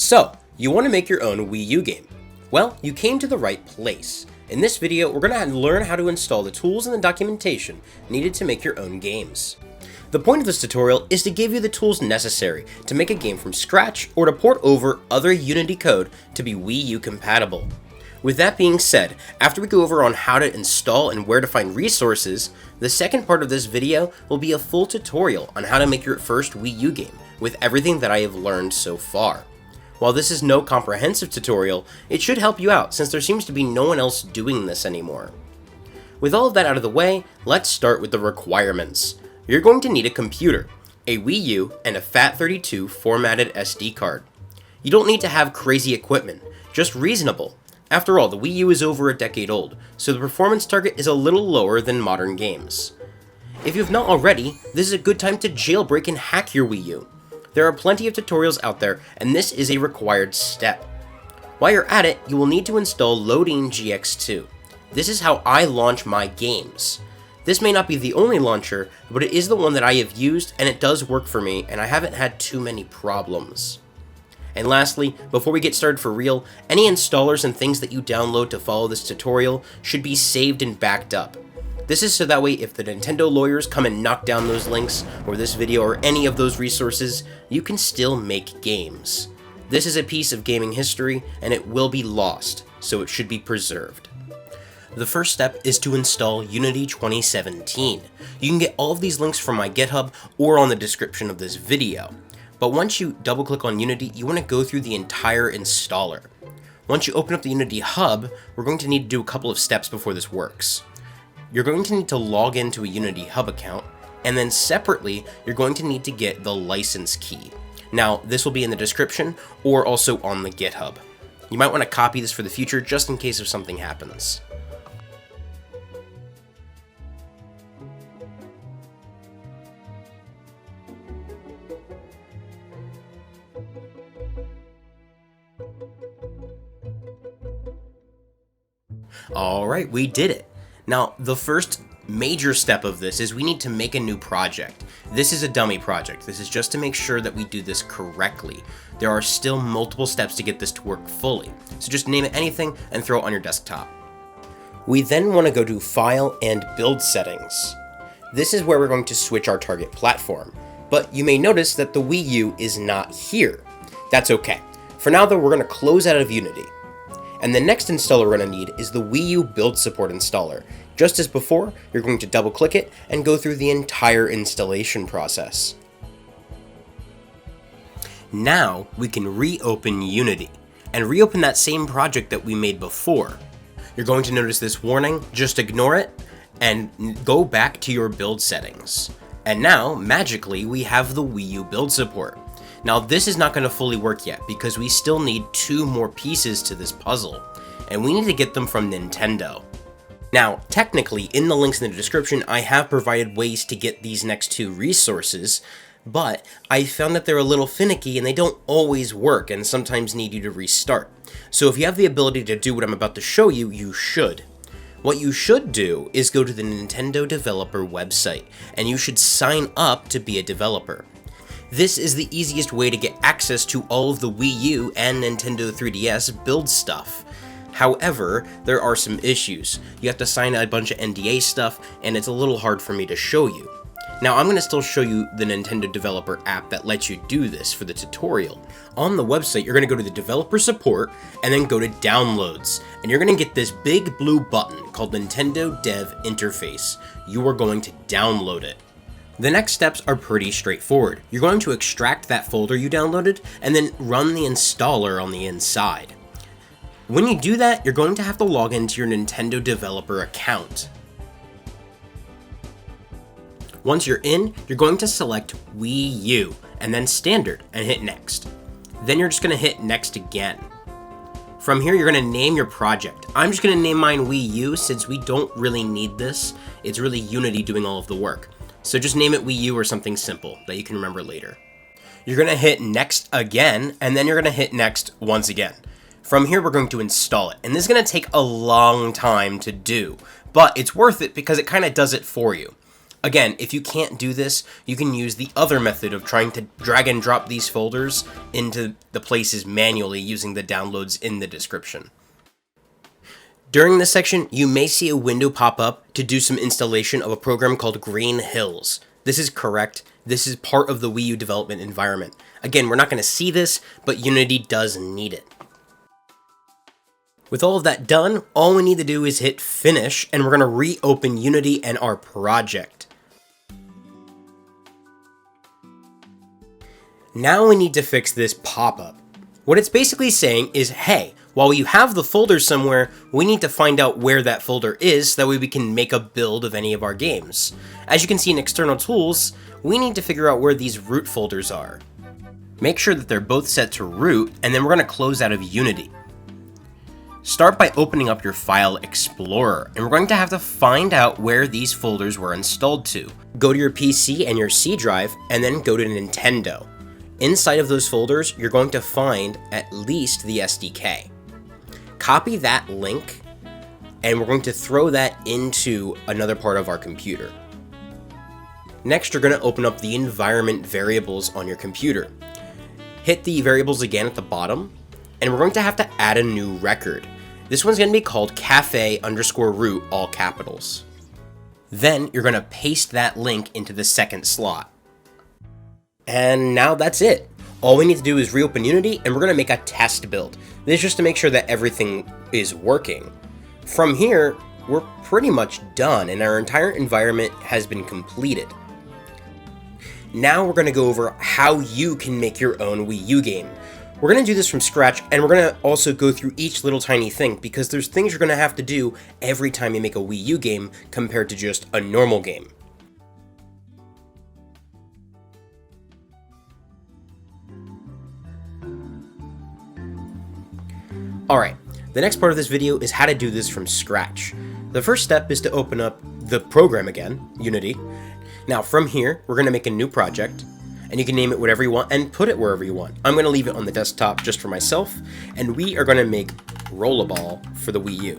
So, you want to make your own Wii U game. Well, you came to the right place. In this video, we're going to learn how to install the tools and the documentation needed to make your own games. The point of this tutorial is to give you the tools necessary to make a game from scratch or to port over other Unity code to be Wii U compatible. With that being said, after we go over on how to install and where to find resources, the second part of this video will be a full tutorial on how to make your first Wii U game with everything that I have learned so far. While this is no comprehensive tutorial, it should help you out since there seems to be no one else doing this anymore. With all of that out of the way, let's start with the requirements. You're going to need a computer, a Wii U, and a FAT32 formatted SD card. You don't need to have crazy equipment, just reasonable. After all, the Wii U is over a decade old, so the performance target is a little lower than modern games. If you have not already, this is a good time to jailbreak and hack your Wii U. There are plenty of tutorials out there, and this is a required step. While you're at it, you will need to install Loading GX2. This is how I launch my games. This may not be the only launcher, but it is the one that I have used, and it does work for me, and I haven't had too many problems. And lastly, before we get started for real, any installers and things that you download to follow this tutorial should be saved and backed up. This is so that way if the Nintendo lawyers come and knock down those links, or this video, or any of those resources, you can still make games. This is a piece of gaming history, and it will be lost, so it should be preserved. The first step is to install Unity 2017. You can get all of these links from my GitHub or on the description of this video. But once you double click on Unity, you want to go through the entire installer. Once you open up the Unity hub, we're going to need to do a couple of steps before this works. You're going to need to log into a Unity hub account, and then separately, you're going to need to get the license key. Now, this will be in the description or also on the GitHub. You might want to copy this for the future just in case if something happens. Alright, we did it. Now, the first major step of this is we need to make a new project. This is a dummy project. This is just to make sure that we do this correctly. There are still multiple steps to get this to work fully. So just name it anything and throw it on your desktop. We then want to go to File and Build Settings. This is where we're going to switch our target platform. But you may notice that the Wii U is not here. That's okay. For now though, we're going to close out of Unity. And the next installer we're going to need is the Wii U Build Support installer. Just as before, you're going to double click it and go through the entire installation process. Now we can reopen Unity and reopen that same project that we made before. You're going to notice this warning, just ignore it and go back to your build settings. And now, magically, we have the Wii U Build Support. Now this is not going to fully work yet because we still need 2 more pieces to this puzzle, and we need to get them from Nintendo. Now, technically, in the links in the description, I have provided ways to get these next 2 resources, but I found that they're a little finicky and they don't always work and sometimes need you to restart. So if you have the ability to do what I'm about to show you, you should. What you should do is go to the Nintendo developer website, and you should sign up to be a developer. This is the easiest way to get access to all of the Wii U and Nintendo 3DS build stuff. However, there are some issues. You have to sign a bunch of NDA stuff, and it's a little hard for me to show you. Now, I'm going to still show you the Nintendo developer app that lets you do this for the tutorial. On the website, you're going to go to the developer support, and then go to downloads, and you're going to get this big blue button called Nintendo Dev Interface. You are going to download it. The next steps are pretty straightforward. You're going to extract that folder you downloaded and then run the installer on the inside. When you do that, you're going to have to log into your Nintendo developer account. Once you're in, you're going to select Wii U and then Standard and hit Next. Then you're just going to hit Next again. From here, you're going to name your project. I'm just going to name mine Wii U since we don't really need this. It's really Unity doing all of the work. So just name it Wii U or something simple that you can remember later. You're going to hit Next again, and then you're going to hit Next once again. From here, we're going to install it, and this is going to take a long time to do, but it's worth it because it kind of does it for you. Again, if you can't do this, you can use the other method of trying to drag and drop these folders into the places manually using the downloads in the description. During this section, you may see a window pop up to do some installation of a program called Green Hills. This is correct. This is part of the Wii U development environment. Again, we're not going to see this, but Unity does need it. With all of that done, all we need to do is hit finish, and we're going to reopen Unity and our project. Now we need to fix this pop-up. What it's basically saying is, hey, while you have the folder somewhere, we need to find out where that folder is so that way we can make a build of any of our games. As you can see in external tools, we need to figure out where these root folders are. Make sure that they're both set to root, and then we're going to close out of Unity. Start by opening up your File Explorer, and we're going to have to find out where these folders were installed to. Go to your PC and your C drive, and then go to Nintendo. Inside of those folders, you're going to find at least the SDK. Copy that link, and we're going to throw that into another part of our computer. Next, you're going to open up the environment variables on your computer. Hit the variables again at the bottom, and we're going to have to add a new record. This one's going to be called cafe_root, all capitals. Then you're going to paste that link into the second slot. And now that's it. All we need to do is reopen Unity, and we're going to make a test build. This is just to make sure that everything is working. From here, we're pretty much done, and our entire environment has been completed. Now we're going to go over how you can make your own Wii U game. We're going to do this from scratch, and we're going to also go through each little tiny thing, because there's things you're going to have to do every time you make a Wii U game compared to just a normal game. Alright, the next part of this video is how to do this from scratch. The first step is to open up the program again, Unity. Now from here, we're going to make a new project, and you can name it whatever you want and put it wherever you want. I'm going to leave it on the desktop just for myself, and we are going to make Rollerball for the Wii U.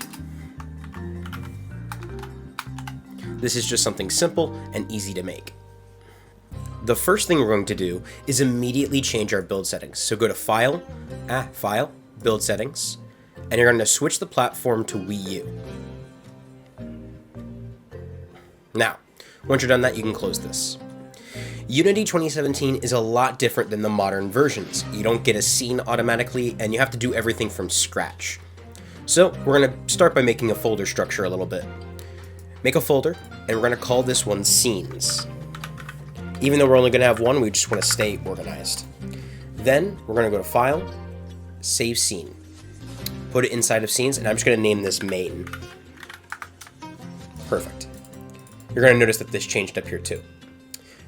This is just something simple and easy to make. The first thing we're going to do is immediately change our build settings. So go to File, Build Settings, and you're going to switch the platform to Wii U. Now, once you're done that, you can close this. Unity 2017 is a lot different than the modern versions. You don't get a scene automatically, and you have to do everything from scratch. So, we're going to start by making a folder structure a little bit. Make a folder, and we're going to call this one Scenes. Even though we're only going to have one, we just want to stay organized. Then, we're going to go to File, Save Scene. Put it inside of Scenes, and I'm just going to name this Main. Perfect. You're going to notice that this changed up here too.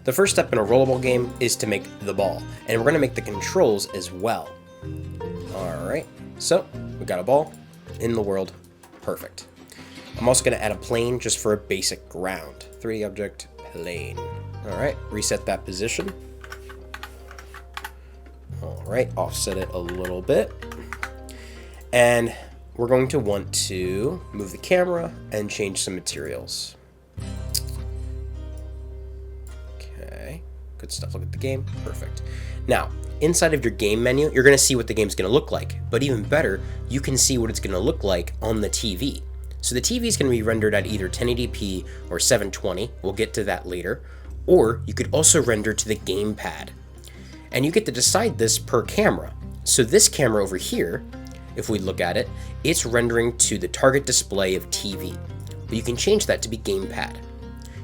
The first step in a rollerball game is to make the ball, and we're going to make the controls as well. Alright, so we got a ball in the world. Perfect. I'm also going to add a plane just for a basic ground. 3D object, plane. Alright, reset that position. Alright, offset it a little bit. And we're going to want to move the camera and change some materials. Okay, good stuff. Look at the game. Perfect. Now, inside of your game menu, you're going to see what the game's going to look like. But even better, you can see what it's going to look like on the TV. So the TV is going to be rendered at either 1080p or 720. We'll get to that later. Or you could also render to the gamepad. And you get to decide this per camera. So this camera over here, if we look at it, it's rendering to the target display of TV. But you can change that to be gamepad.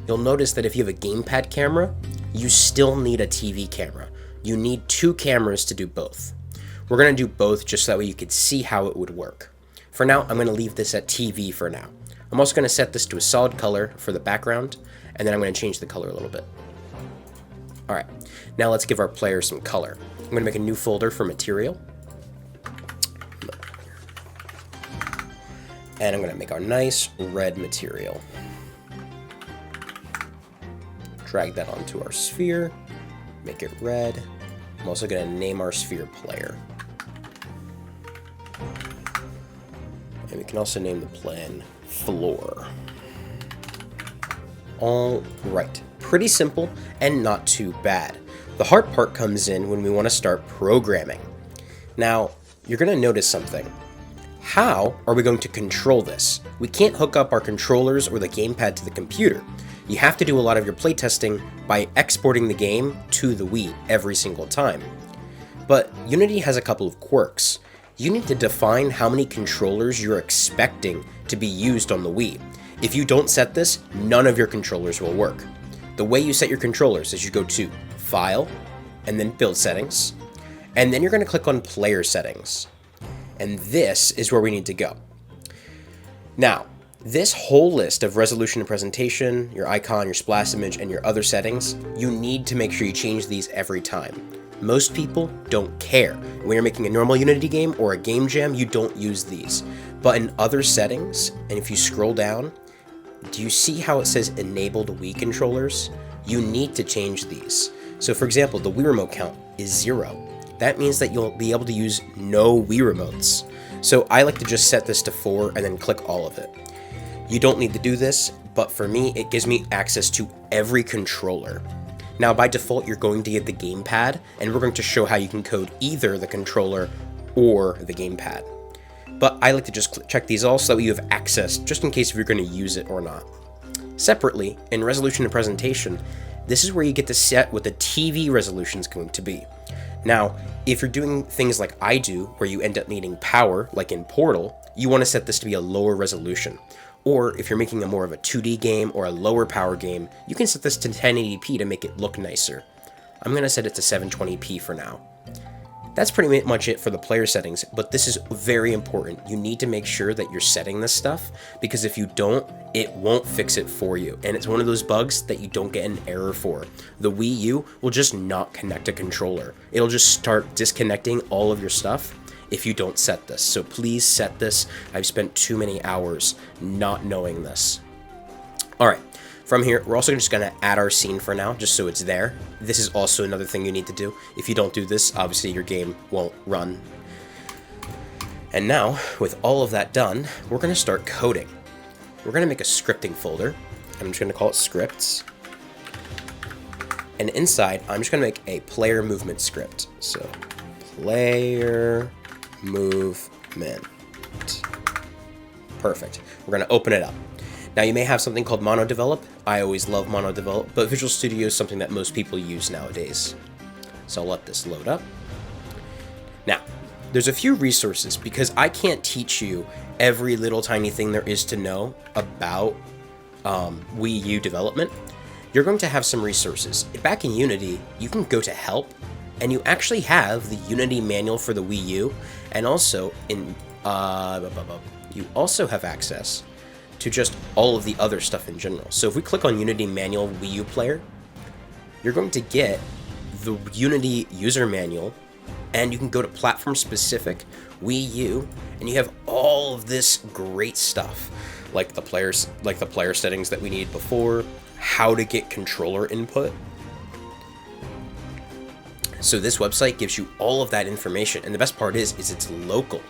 You'll notice that if you have a gamepad camera, you still need a TV camera. You need two cameras to do both. We're going to do both just so that way you could see how it would work. For now, I'm going to leave this at TV for now. I'm also going to set this to a solid color for the background, and then I'm going to change the color a little bit. Alright, now let's give our player some color. I'm going to make a new folder for material. And I'm going to make our nice red material. Drag that onto our sphere, make it red. I'm also going to name our sphere player. And we can also name the plane floor. All right, pretty simple and not too bad. The hard part comes in when we want to start programming. Now, you're going to notice something. How are we going to control this? We can't hook up our controllers or the gamepad to the computer. You have to do a lot of your playtesting by exporting the game to the Wii every single time. But Unity has a couple of quirks. You need to define how many controllers you're expecting to be used on the Wii. If you don't set this, none of your controllers will work. The way you set your controllers is you go to File, and then Build Settings, and then you're going to click on Player Settings. And this is where we need to go. Now, this whole list of resolution and presentation, your icon, your splash image, and your other settings, you need to make sure you change these every time. Most people don't care. When you're making a normal Unity game or a game jam, you don't use these. But in other settings, and if you scroll down, do you see how it says enabled Wii controllers? You need to change these. So for example, the Wii remote count is 0. That means that you'll be able to use no Wii remotes. So I like to just set this to 4 and then click all of it. You don't need to do this, but for me, it gives me access to every controller. Now by default, you're going to get the gamepad, and we're going to show how you can code either the controller or the gamepad. But I like to just check these all so that you have access, just in case if you're going to use it or not. Separately, in resolution and presentation, this is where you get to set what the TV resolution is going to be. Now, if you're doing things like I do, where you end up needing power, like in Portal, you want to set this to be a lower resolution. Or if you're making a more of a 2D game or a lower power game, you can set this to 1080p to make it look nicer. I'm going to set it to 720p for now. That's pretty much it for the player settings, but this is very important. You need to make sure that you're setting this stuff, because if you don't, it won't fix it for you. And it's one of those bugs that you don't get an error for. The Wii U will just not connect a controller. It'll just start disconnecting all of your stuff if you don't set this. So please set this. I've spent too many hours not knowing this. All right. From here, we're also just going to add our scene for now, just so it's there. This is also another thing you need to do. If you don't do this, obviously your game won't run. And now, with all of that done, we're going to start coding. We're going to make a scripting folder. I'm just going to call it scripts. And inside, I'm just going to make a player movement script. So, player movement. Perfect. We're going to open it up. Now you may have something called MonoDevelop. I always love MonoDevelop, but Visual Studio is something that most people use nowadays. So I'll let this load up. Now, there's a few resources because I can't teach you every little tiny thing there is to know about Wii U development. You're going to have some resources. Back in Unity, you can go to Help, and you actually have the Unity manual for the Wii U, and also in you also have access to just all of the other stuff in general. So if we click on Unity Manual Wii U Player, you're going to get the Unity user manual, and you can go to platform specific Wii U, and you have all of this great stuff, like the player settings that we needed before, how to get controller input. So this website gives you all of that information, and the best part is it's local.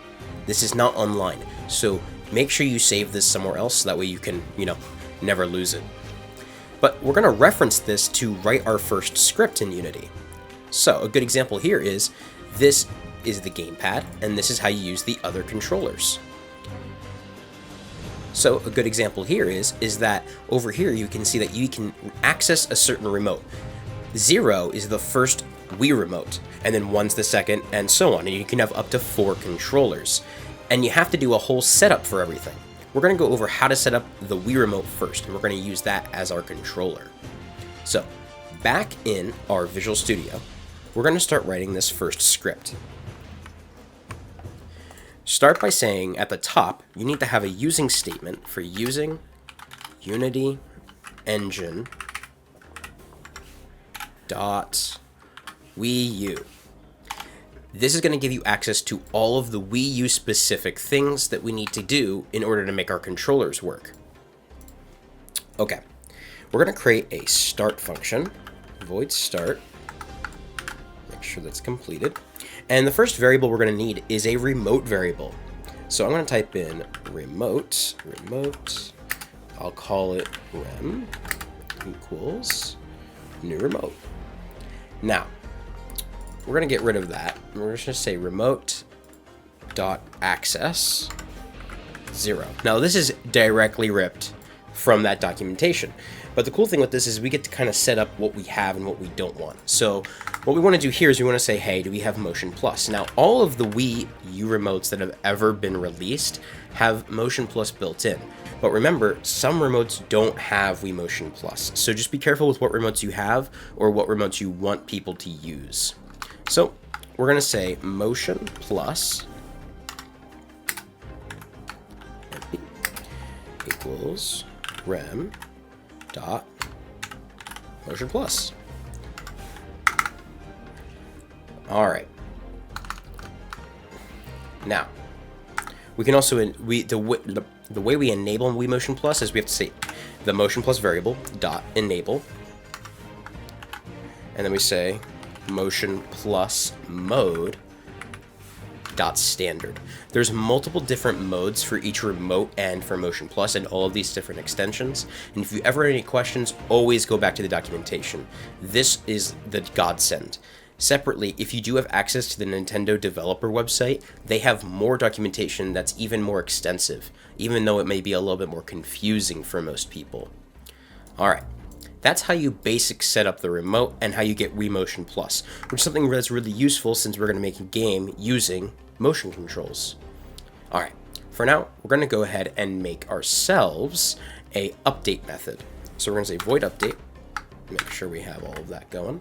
This is not online. So make sure you save this somewhere else, so that way you can, never lose it. But we're going to reference this to write our first script in Unity. So a good example here is, this is the gamepad, and this is how you use the other controllers. So a good example here is that over here you can see that you can access a certain remote. 0 is the first Wii remote, and then 1's the second, and so on. And you can have up to 4 controllers. And you have to do a whole setup for everything. We're going to go over how to set up the Wii remote first, and we're going to use that as our controller. So, back in our Visual Studio, we're going to start writing this first script. Start by saying at the top, you need to have a using statement for using Unity Engine .Wii U. This is going to give you access to all of the Wii U specific things that we need to do in order to make our controllers work. Okay, we're going to create a start function, void start, make sure that's completed. And the first variable we're going to need is a remote variable. So I'm going to type in remote, I'll call it rem, equals new remote. Now, we're going to get rid of that. We're just going to say remote.access 0. Now, this is directly ripped from that documentation. But the cool thing with this is we get to kind of set up what we have and what we don't want. So what we want to do here is we want to say, hey, do we have Motion Plus? Now, all of the Wii U remotes that have ever been released have Motion Plus built in. But remember, some remotes don't have Wii Motion Plus. So just be careful with what remotes you have or what remotes you want people to use. So we're going to say Motion Plus equals rem dot Motion Plus. All right. Now, we can also the way we enable Wii Motion Plus is we have to say the Motion Plus variable dot enable, and then we say Motion Plus mode dot standard. There's multiple different modes for each remote and for Motion Plus and all of these different extensions. And if you ever have any questions, always go back to the documentation. This is the godsend. Separately, if you do have access to the Nintendo developer website, they have more documentation that's even more extensive, even though it may be a little bit more confusing for most people. All right. That's how you basic set up the remote and how you get Wii Motion Plus, which is something that's really useful since we're going to make a game using motion controls. All right, for now, we're going to go ahead and make ourselves a update method. So we're going to say void update, make sure we have all of that going.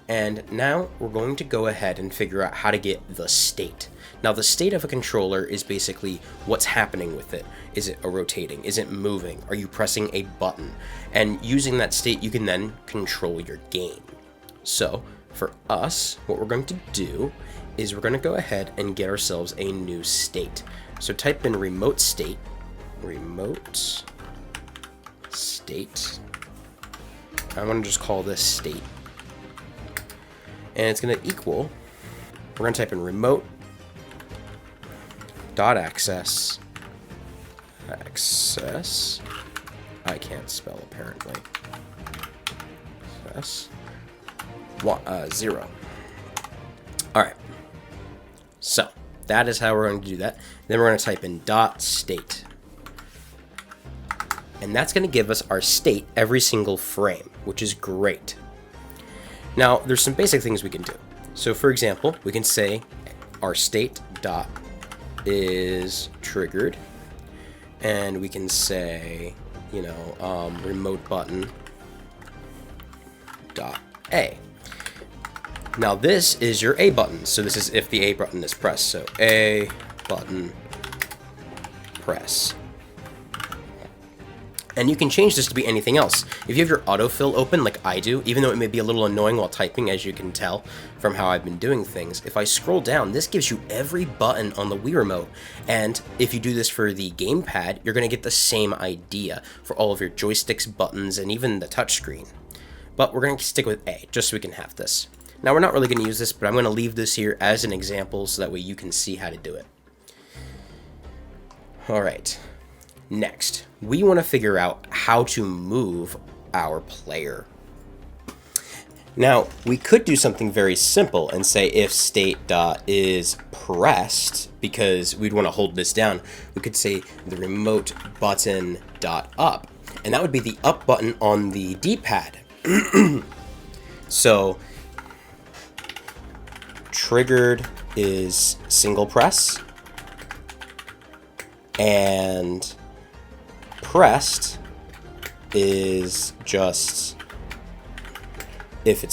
And now we're going to go ahead and figure out how to get the state. Now, the state of a controller is basically what's happening with it. Is it rotating? Is it moving? Are you pressing a button? And using that state, you can then control your game. So for us, what we're going to do is we're going to go ahead and get ourselves a new state. So type in remote state. I'm going to just call this state. And it's going to equal, we're going to type in remote dot access, I can't spell apparently, 0. All right, so that is how we're going to do that. Then we're going to type in dot state, and that's going to give us our state every single frame, which is great. Now, there's some basic things we can do. So, for example, we can say our state dot is triggered, and we can say, remote button dot A. Now, this is your A button. So this is if the A button is pressed. So A button press. And you can change this to be anything else. If you have your autofill open like I do, even though it may be a little annoying while typing, as you can tell from how I've been doing things, if I scroll down, this gives you every button on the Wii Remote. And if you do this for the gamepad, you're going to get the same idea for all of your joysticks, buttons, and even the touchscreen. But we're going to stick with A, just so we can have this. Now, we're not really going to use this, but I'm going to leave this here as an example so that way you can see how to do it. All right. Next, we want to figure out how to move our player. Now, we could do something very simple and say if state.is pressed, because we'd want to hold this down, we could say the remote button.up, and that would be the up button on the D-pad. So, triggered is single press, and pressed is just if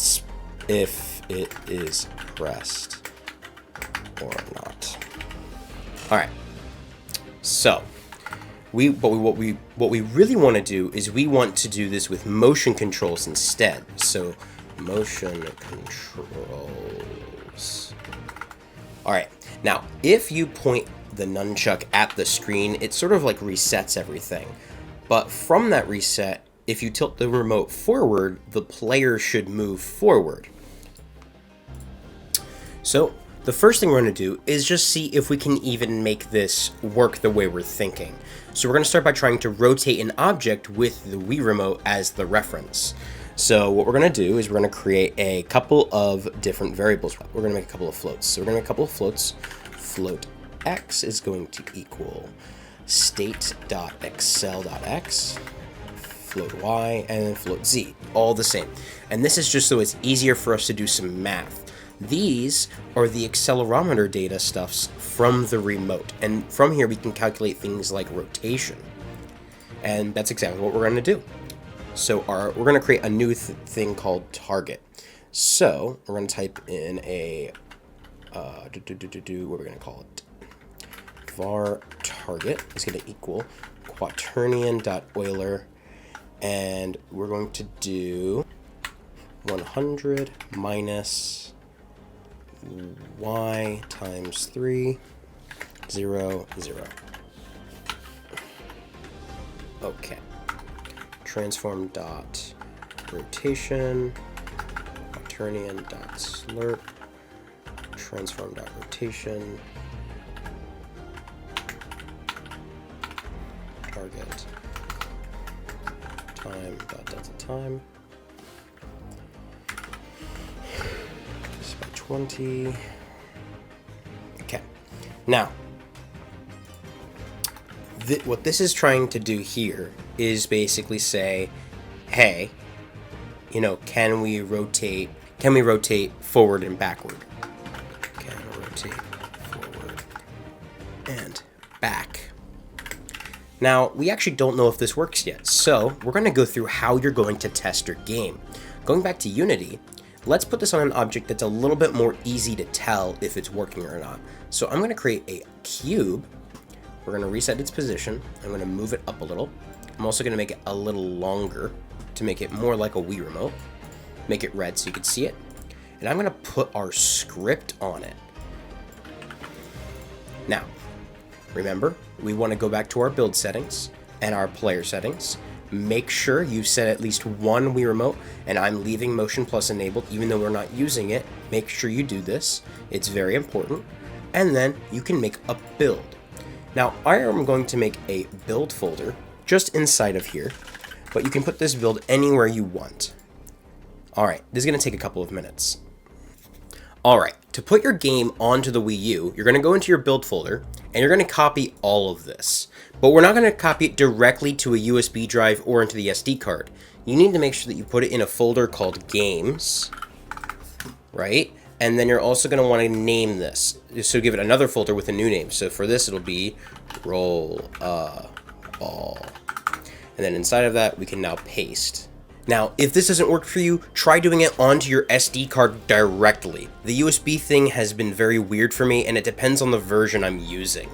it is pressed or not. All right. So what we really want to do is we want to do this with motion controls instead. So motion controls. All right. Now, if you point the nunchuck at the screen, it sort of like resets everything. But from that reset, if you tilt the remote forward, the player should move forward. So the first thing we're going to do is just see if we can even make this work the way we're thinking. So we're going to start by trying to rotate an object with the Wii Remote as the reference. So what we're going to do is we're going to create a couple of different variables. We're going to make a couple of floats. So we're going to make a couple of floats. Float x is going to equal state.excel.x, float y, and then float z, all the same. And this is just so it's easier for us to do some math. These are the accelerometer data stuffs from the remote, and from here we can calculate things like rotation. And that's exactly what we're going to do. So we're going to create a new thing called target. So we're going to type in a what are we going to call it? Var target is going to equal quaternion.euler, and we're going to do 100 minus y times 3, 0, 0. Okay. Transform dot rotation, quaternion dot slurp, transform dot rotation, target time dot delta time. 20. Okay. Now, what this is trying to do here is basically say, hey, you know, can we rotate forward and backward? Can rotate forward and back. Now, we actually don't know if this works yet, so we're going to go through how you're going to test your game. Going back to Unity, let's put this on an object that's a little bit more easy to tell if it's working or not. So I'm going to create a cube. We're going to reset its position. I'm going to move it up a little. I'm also going to make it a little longer to make it more like a Wii Remote. Make it red so you can see it. And I'm going to put our script on it. Now, remember, we want to go back to our build settings and our player settings. Make sure you set at least one Wii Remote, and I'm leaving Motion Plus enabled even though we're not using it. Make sure you do this. It's very important. And then you can make a build. Now, I am going to make a build folder just inside of here, but you can put this build anywhere you want. Alright, this is going to take a couple of minutes. Alright, to put your game onto the Wii U, you're going to go into your build folder, and you're going to copy all of this. But we're not going to copy it directly to a USB drive or into the SD card. You need to make sure that you put it in a folder called Games, right? And then you're also going to want to name this. So give it another folder with a new name. So for this, it'll be Roll a Ball. And then inside of that, we can now paste. Now, if this doesn't work for you, try doing it onto your SD card directly. The USB thing has been very weird for me, and it depends on the version I'm using.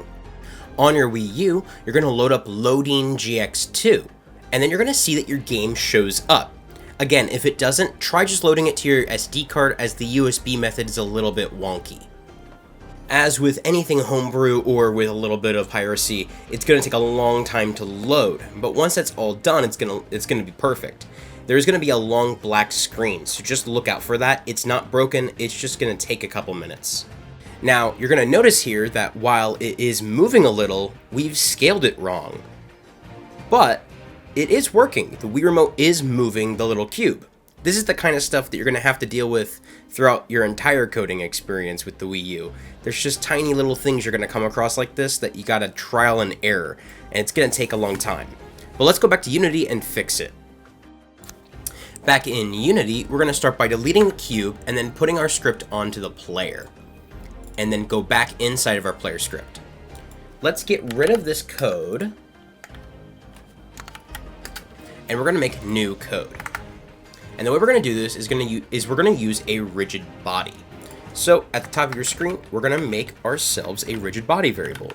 On your Wii U, you're going to load up Loading GX2, and then you're going to see that your game shows up. Again, if it doesn't, try just loading it to your SD card, as the USB method is a little bit wonky. As with anything homebrew or with a little bit of piracy, it's going to take a long time to load, but once that's all done, it's going to be perfect. There's going to be a long black screen, so just look out for that. It's not broken, it's just going to take a couple minutes. Now, you're going to notice here that while it is moving a little, we've scaled it wrong. But it is working. The Wii Remote is moving the little cube. This is the kind of stuff that you're going to have to deal with throughout your entire coding experience with the Wii U. There's just tiny little things you're going to come across like this that you got to trial and error, and it's going to take a long time. But let's go back to Unity and fix it. Back in Unity, we're going to start by deleting the cube and then putting our script onto the player. And then go back inside of our player script. Let's get rid of this code. And we're going to make new code. And the way we're going to do this is we're going to use a rigid body. So at the top of your screen, we're going to make ourselves a rigid body variable.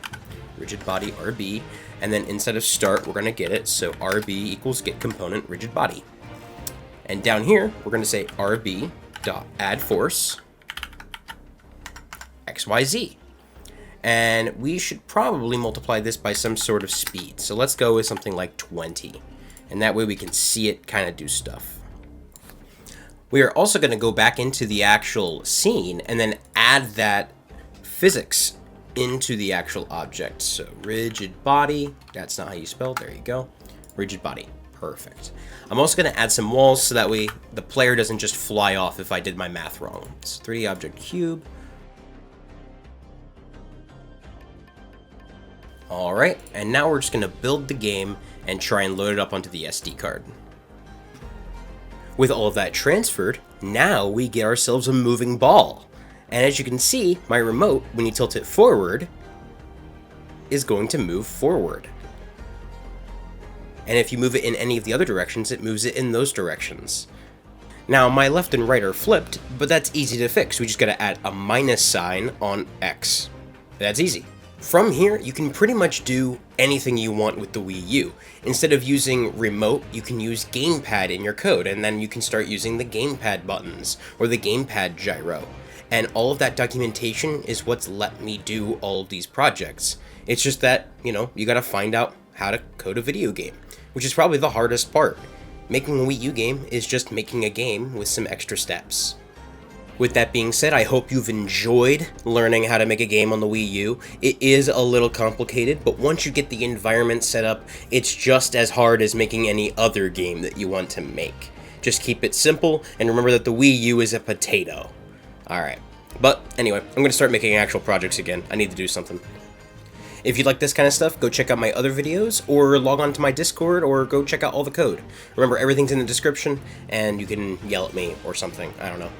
Rigid body RB. And then instead of start, we're going to get it. So RB equals get component rigid body. And down here, we're going to say rb.addForce XYZ. And we should probably multiply this by some sort of speed. So let's go with something like 20. And that way we can see it kind of do stuff. We are also going to go back into the actual scene and then add that physics into the actual object. So rigid body, that's not how you spell, there you go. Rigid body, perfect. I'm also gonna add some walls so that way the player doesn't just fly off if I did my math wrong. It's 3D object cube. All right, and now we're just gonna build the game and try and load it up onto the SD card. With all of that transferred, now we get ourselves a moving ball. And as you can see, my remote, when you tilt it forward, is going to move forward. And if you move it in any of the other directions, it moves it in those directions. Now, my left and right are flipped, but that's easy to fix. We just gotta add a minus sign on X. That's easy. From here, you can pretty much do anything you want with the Wii U. Instead of using remote, you can use gamepad in your code, and then you can start using the gamepad buttons or the gamepad gyro. And all of that documentation is what's let me do all of these projects. It's just that, you gotta find out how to code a video game, which is probably the hardest part. Making a Wii U game is just making a game with some extra steps. With that being said, I hope you've enjoyed learning how to make a game on the Wii U. It is a little complicated, but once you get the environment set up, it's just as hard as making any other game that you want to make. Just keep it simple, and remember that the Wii U is a potato. Alright, but anyway, I'm going to start making actual projects again. I need to do something. If you like this kind of stuff, go check out my other videos, or log on to my Discord, or go check out all the code. Remember, everything's in the description, and you can yell at me or something. I don't know.